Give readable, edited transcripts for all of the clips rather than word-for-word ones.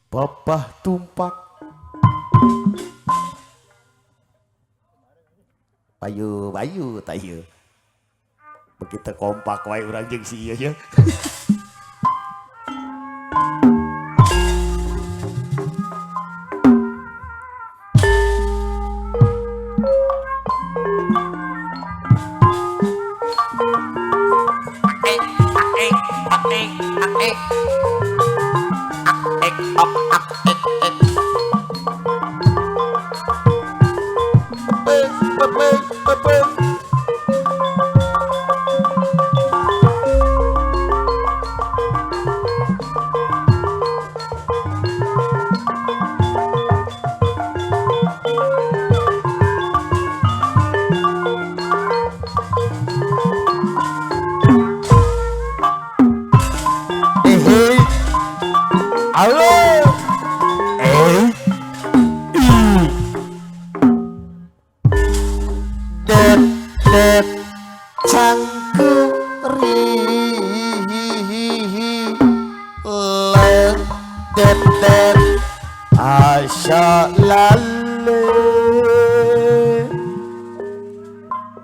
Babah tumpak payu tayu begitu kompak wae urang jeung si ieu nya.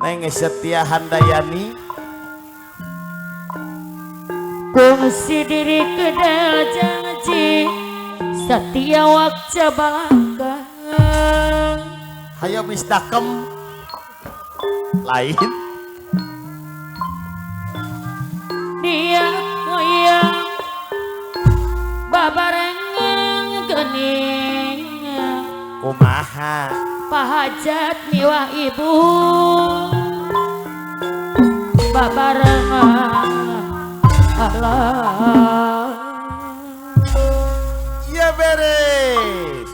Neng Setia Handayani kongsi diri kedal janji Setia wakja bangga hayo misdakem lain dia ngoyang babarengang gening kumaha pahajat miwah ibu babarengang Allah ya beres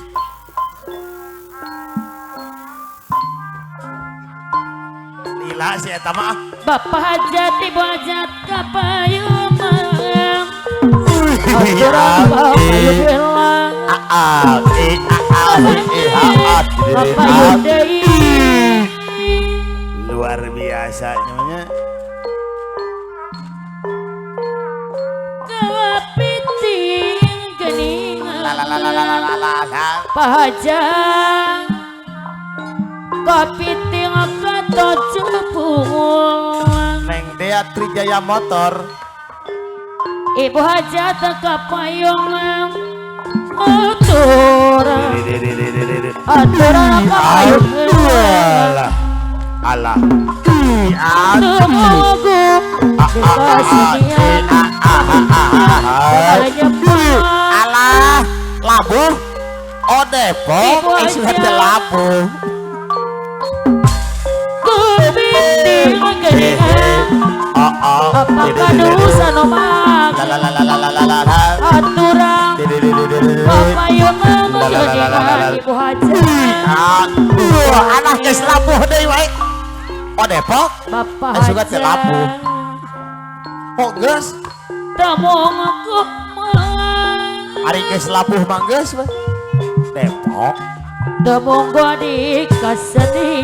lila si eta mah bapak hajat ibu hajat kapayung luar biasa namanya kapiting gening pahajang kapiting katocepung Neng Dea Trijaya Motor ibu hajat kapayung aturan kapayung Allah tunggu dikasih Allah labuh oh Depok sudah labuh kupiting geningan apakah dosa nomag aturan kapayung geningan ibu hajat anak geus labuh deui wae oh Depok bapak sudah teh labuh oh geus tamong kumaha ari geus labuh mah geus we Depok tamong gua dikaseni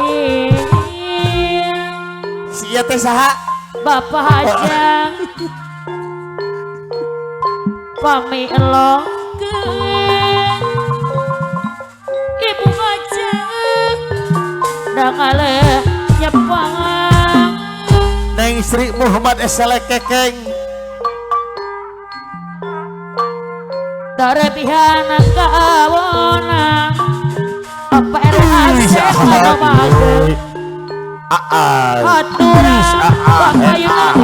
si ieu teh saha bapak hajang pami elongkeun ibu hajang dangale nyepang Neng Sri Muhammad Esele Kekeng darabihana kaawona apa RAC mageun aturan pakayun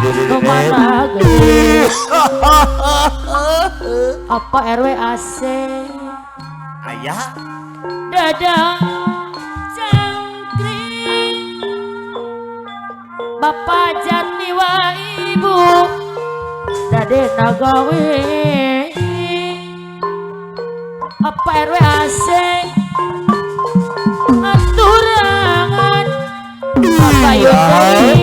geningan kemana geus apa RWAC ayah dadang cangkring bapak jati wa ibu dade nagawe apa RWAC aturangan papayun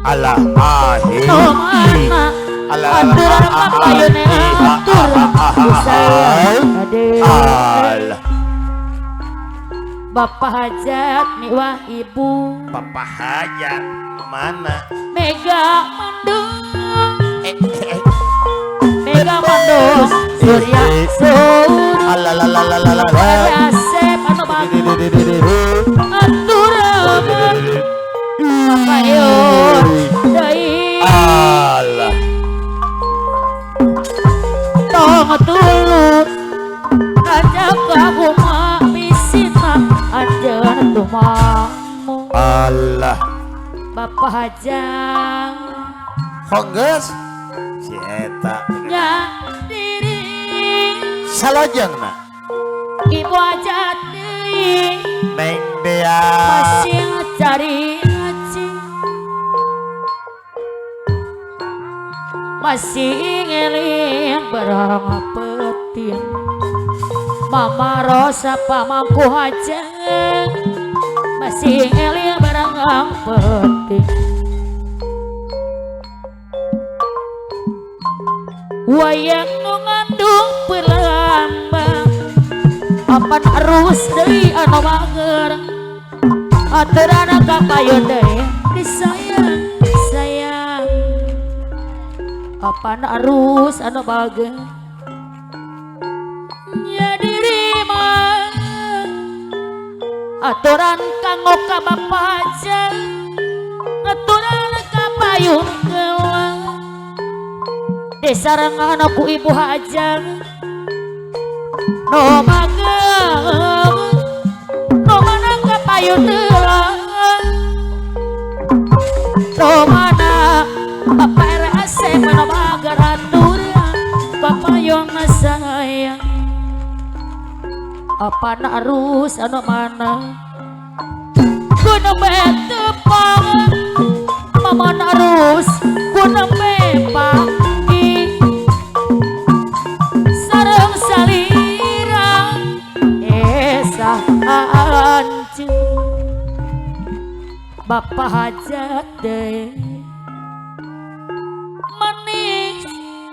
Allah ahi mana aturan papayun aturan bisa ade bapak hajat miwah ibu Papa hajat mana mega mendung Surya Sur Alalalalala. Asep anu bagus aturan payun deui Allah. tong tulus aja kaguma bisina anjeun tumamu Allah. Bapak Hajang Hongges si eta diri salajengna ibu hajat deui neng dea masih cari ngaji masih ngeling barang peting Mama Rosa pamampu Hajang masih ngeling barang peting wayang nu ngandung pelambang apan arus deui anu mager aturana kapayun deui disayang sayang apan arus anu bager nya diri mah aturan kanggo ka Bapak Hajang aturan kapayun gelang desarangan aku ibu Hajang no magem no mana kapayun delang no mana Bapak RAC mana magar aturan kapayun sayang apa arus anu mana guna betepang mama arus guna bepang Bapak Hajat deh manis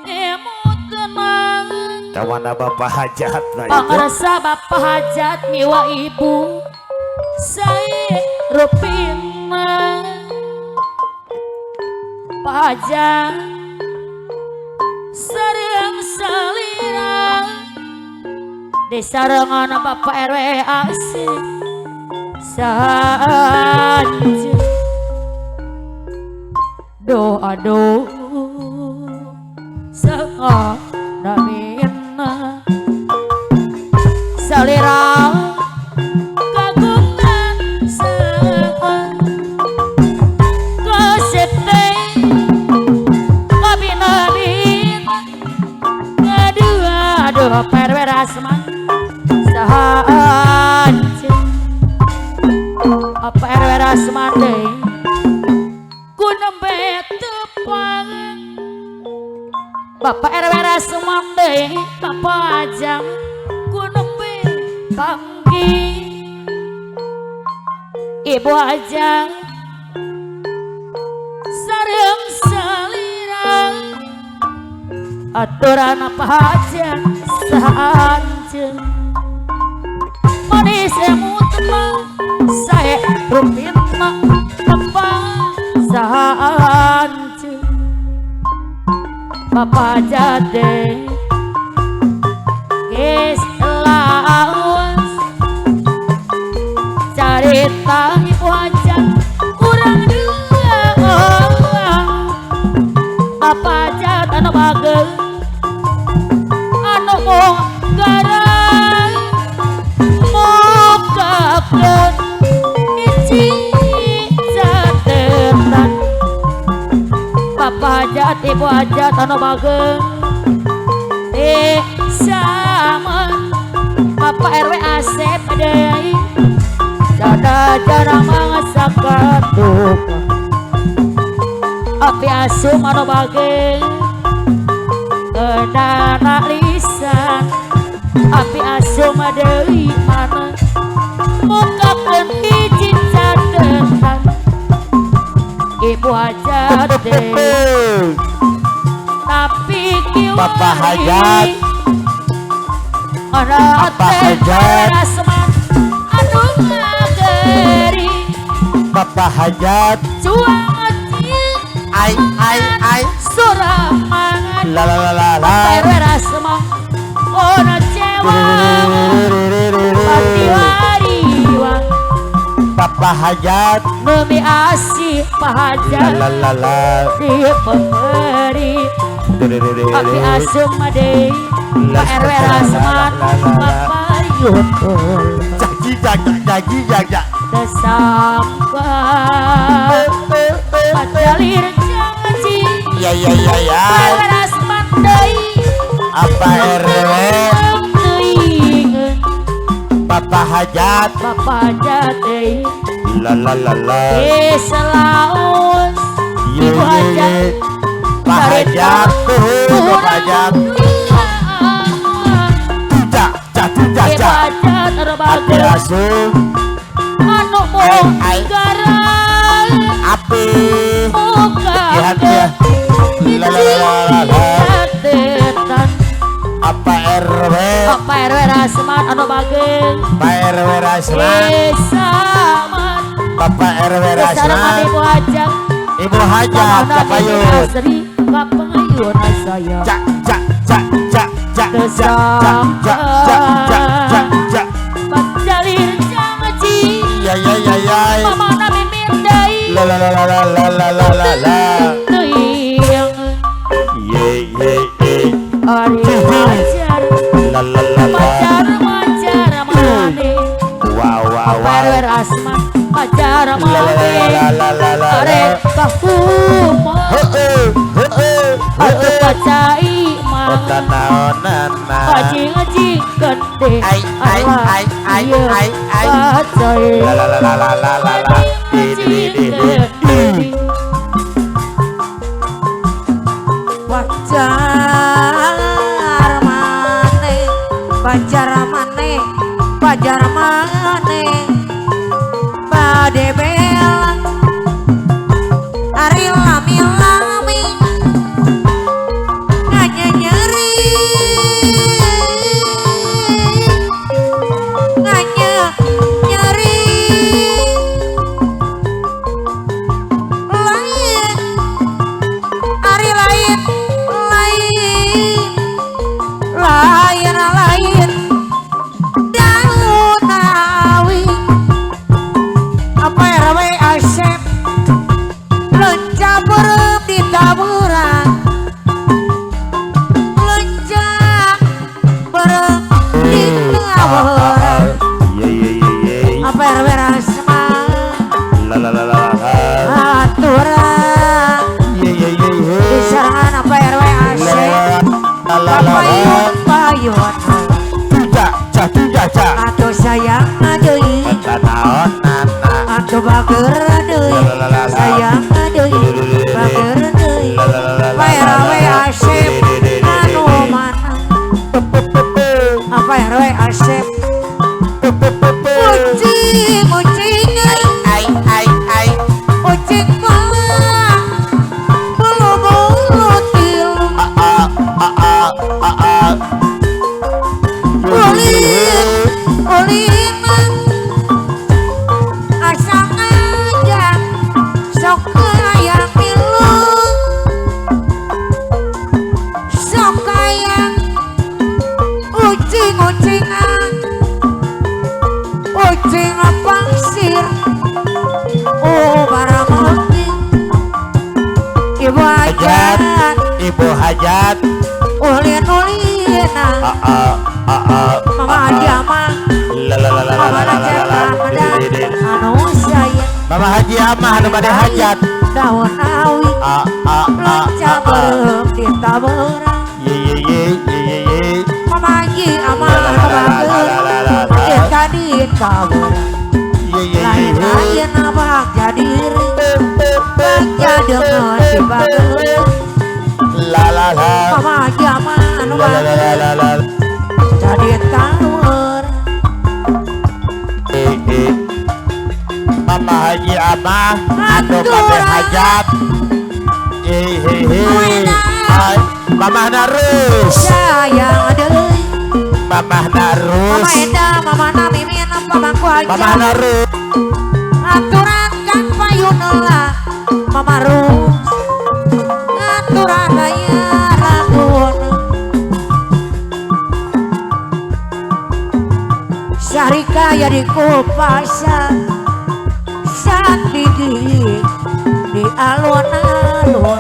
emut tenang kawana Bapak Hajat na itu pangrasa Bapak Hajat miwa ibu saya rupina Pak Hajat sareng salira desarengan Bapak RW asik saja doa sangat namina salira kagungan sangat kesete kabinabin aduh perwerasman saja apa RW Rasmande ku nembe tepang Bapak RW Rasmande Bapak Hajang ku nembe panggi Ibu Hajang sareng salira aturan apa Hajang saja manis emut temang saya rupina tembang sahaja Bapak Jade guys lawas cerita ibu Hajang kurang dua Bapak Jade anu bagel anu mau garang mau kapten Bapak Hajat ibu Hajat anu bageng sama Bapak RW Asep deui jada jarang mangasakan duka api asum anu bageng dana lisan api asum deui mana mukakeun hiji cadetan Ibu Hajat deh tapi kiwari Bapak Hajat Bapak Hajat aduh ngageri Bapak Hajat cuang ai suraman la la la la la perasma Papa Hajat Demi asih pahajat la la la di pemberi Api asum madei Pak RW Rasman Bapak Yudul jagi Desangka Padalir janji ya Pak RW Rasman dei apa RW Teuing Papa Hajat Bapak jatei la la la la Selaus Ibu Hajat Pak Hajat Pak Hajat Ibu Hajat Ati Rebaga asuh Anu garang api Muka lihat ya la la la la Katetan apa RW Pak RW Rasman anu bageng Pak RW Rasman Saman Bapak RW Besaran Rasman Ibu Hajat Ibu Hajat Kapayun Asri Kapayun saya cak cak cak cak cak Desang cak Pajalir janji ya Mama nami mindai la la la la la la la la la Teuing ye Ari Hajar la la la la Majar mane wow wow Pak RW Rasman Majar la mane la la Arek kahuma Atuh pacai mang Tanahonana Ngaji gede Ai, pacai la la la la la la la la di Pajar mane Bade belang Ari lami-lami Nganya nyeri Nganya nyeri Lain Ari lain Daun awi Apa RW Asep Lenca berem di taburan Lenca berem di taburan Apa RW Rasman la la la la Aturan Disarangan apa RW Asep Payun Atuh sayang adeui Atuh bager adeui sayang adeui bager adeui Pak RW Asep anu mana Apa RW Asep Ucing Ucing mah bulu-bulu tilu Ulin asal aja sok kayak milu sok kayak ucing-ucingan ucing pangsir barang Ibu Hajat Ibu Hajat ulin-ulinan Mama aja mah la la la la Mama la aja la anu sayang Mama Haji Amah anu bade hajat daun awi lenca berem di taburan ye Mama Haji amah bager tadi taburan lain lain abah jadi baca dengan dibager la la la Mama Haji amah anu bager jadi taburan Mama Haji Amah anu bade hajat Mama Narus sayang adeui Mama Mama Narus Eda Mama Namimin Mamaku Mama aja Narus aturan kan payun lah Mama Rus aturan aya lagun Syarika ya di kupasan mugi di alun-alun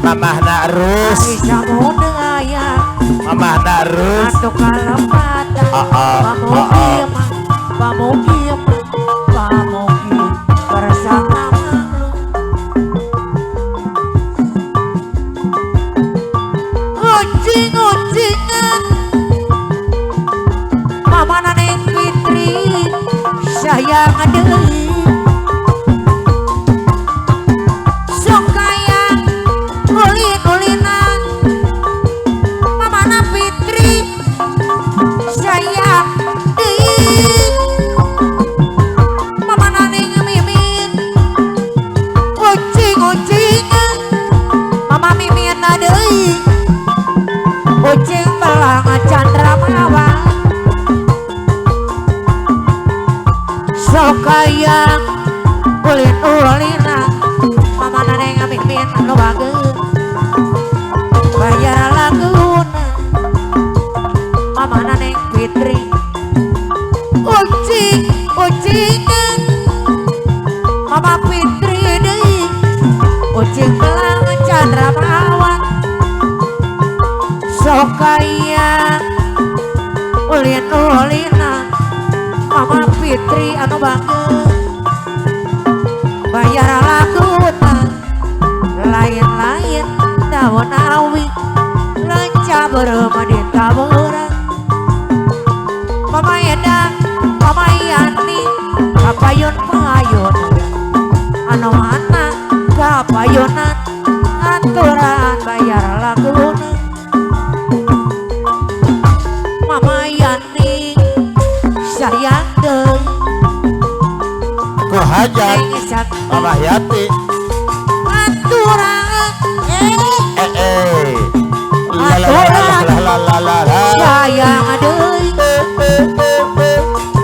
Mamah Narus Samudaya Mamah Narus Atuh kalepatan pamugi bersama ucing-ucingan Mama Neneng Fitri sayang deui sok kayang ulin-ulinan Mama Neneng Fitri sayang deui Mama Neneng Mimin ucing-ucingan Mama Mimin deui ucing belang Chandra Mawa sok kayang ulin-ulina Mama Neneng Mimin anu bageun bayar laguna Mama Neneng Fitri ucing-ucingan Mama Fitri deui ucing belang Chandra Mawa sok kayang ulin-ulina Mama Fitri anu bageun bayar laguna lain-lain daun awi lanca berema di taburan Mama Edang Mama Yani kapayun-payun anu mana kapayunan aturan bayar laguna Mama Yani sayang deui ku hajat Mamah Yati aturan sayang deui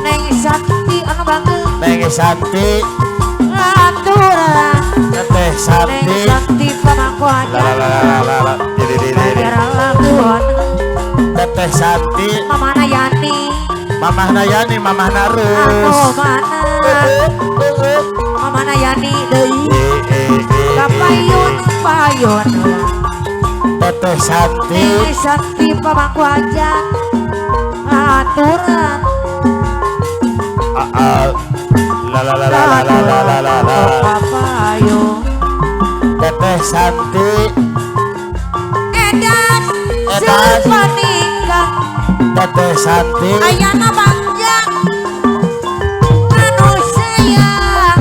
Neng Sakti anu bageun Neng Santi aturan Teteh Neng Santi Sakti pamangku aja bayar laguna Teteh Santi Mama Yani Mamah Nayani Mamah aku Narus mana Mama Yani deui kapayun-payun Teteh Santi Neng Sakti pamangku aja aturan kapayun Teteh Santi edan Edan. sepanikah Teteh Santi ayana bangjang anu sayang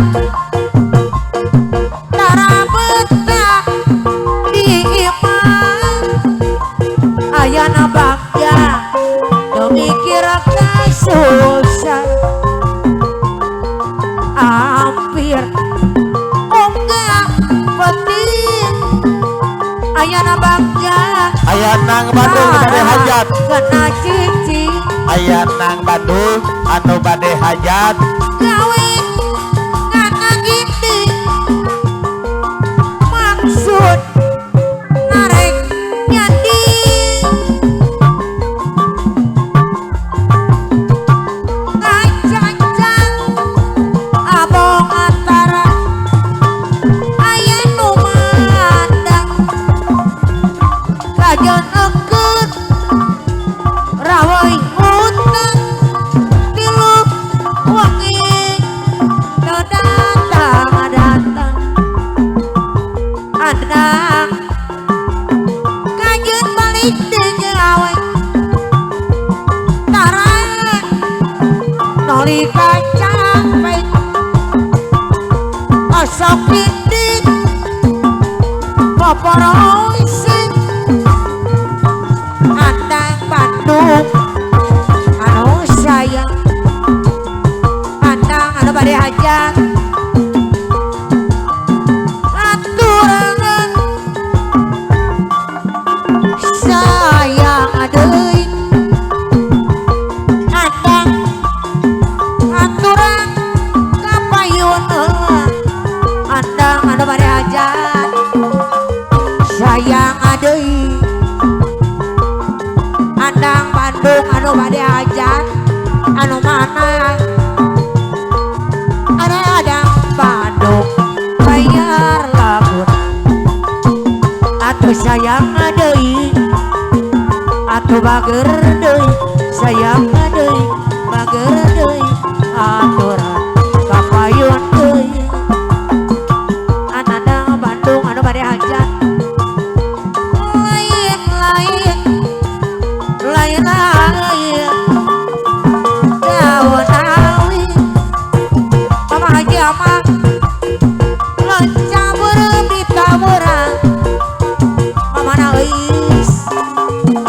tara betah di imah ayana bangjang teu mikir kasusah hampir enggak penting ayana bangjang Aya nang Bandung bade hajat kena cici Aya nang Bandung anu bade hajat gawe ngana gini maksud narek nyandi ngacang-cang abong antara aya nu mandang kajon ekeut rawai utang tilu wangi nu datang andang kajeun balik deui gawe tara noli kacampe osok didik poporoisi andang Bandung anu sayang andang anu bade hajat aturan sayang deui andang aturan kapayun andang anu bade hajat sayang deui andang Bandung anu bade hajat anu mana ada Bandung atuh sayang deui atuh bager deui sayang deui bager deui aturan kapayun deui anandang Bandung anu bade hajat lain lain lain daun awi mama haji amang lonca burem di taburang mama nangis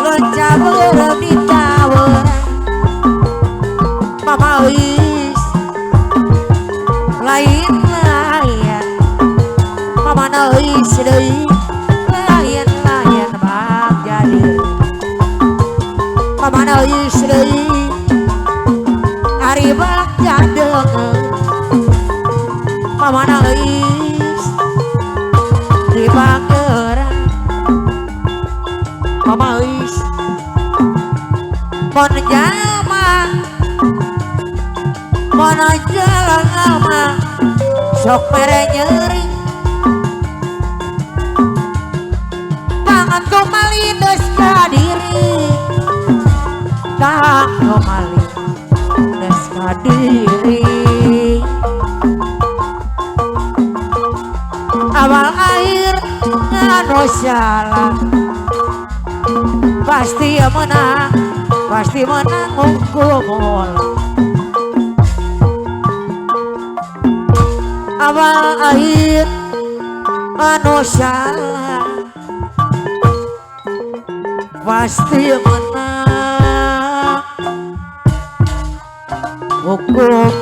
lonca burem di taburang mama nangis lain lain mama nangis deui lain lain bak jadi mama nangis deui ari bak jadeng mama nangis di Bangeran mama nangis mon jalma mon jalma sok mere nyeri tangan tumali deus ka diri tangan tumali deus ka diri awal akhir anu salah pasti menang hukum awal akhir anu salah pasti menang hukum